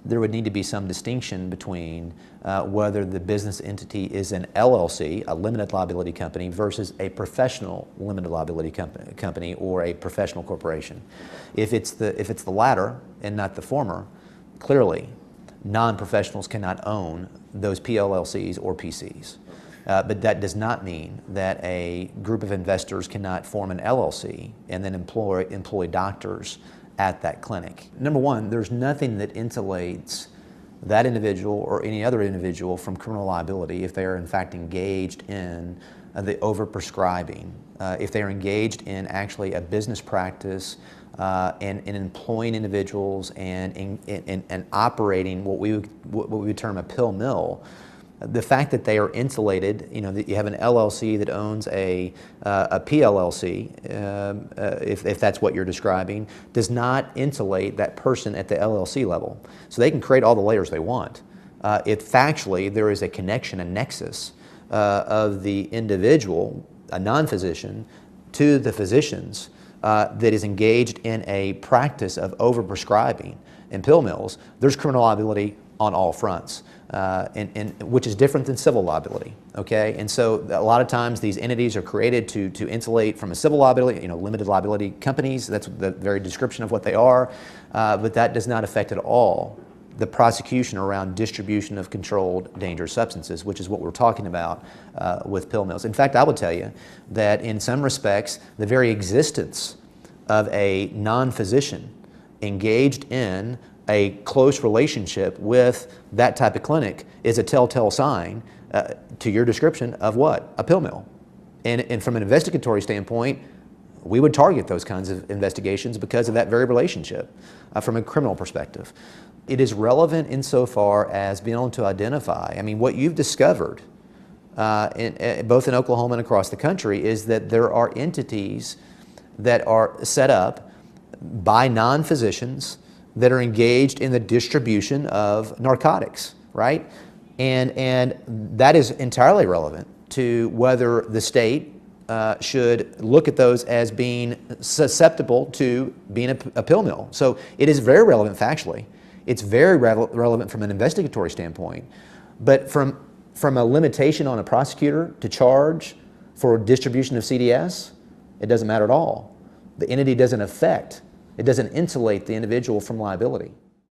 there would need to be some distinction between whether the business entity is an LLC, a limited liability company, versus a professional limited liability company or a professional corporation. If it's the latter and not the former, clearly non-professionals cannot own those PLLCs or PCs. But that does not mean that a group of investors cannot form an LLC and then employ doctors at that clinic. Number one, there's nothing that insulates that individual or any other individual from criminal liability if they are in fact engaged in the overprescribing, if they are engaged in actually a business practice and employing individuals and operating what we would term a pill mill. The fact that they are insulated, that you have an LLC that owns a PLLC, if that's what you're describing, does not insulate that person at the LLC level. So they can create all the layers they want. If factually there is a connection, a nexus of the individual, a non-physician, to the physicians that is engaged in a practice of overprescribing in pill mills, there's criminal liability on all fronts, which is different than civil liability. Okay, and so a lot of times these entities are created to insulate from a civil liability, limited liability companies. That's the very description of what they are, but that does not affect at all the prosecution around distribution of controlled dangerous substances, which is what we're talking about with pill mills. In fact, I would tell you that in some respects, the very existence of a non-physician engaged in a close relationship with that type of clinic is a telltale sign, to your description, of what? A pill mill. And from an investigatory standpoint, we would target those kinds of investigations because of that very relationship from a criminal perspective. It is relevant insofar as being able to identify, what you've discovered both in Oklahoma and across the country is that there are entities that are set up by non-physicians that are engaged in the distribution of narcotics, right? And that is entirely relevant to whether the state should look at those as being susceptible to being a pill mill. So it is very relevant factually. It's very relevant from an investigatory standpoint. But from a limitation on a prosecutor to charge for distribution of CDS, it doesn't matter at all. The entity doesn't affect, it doesn't insulate the individual from liability.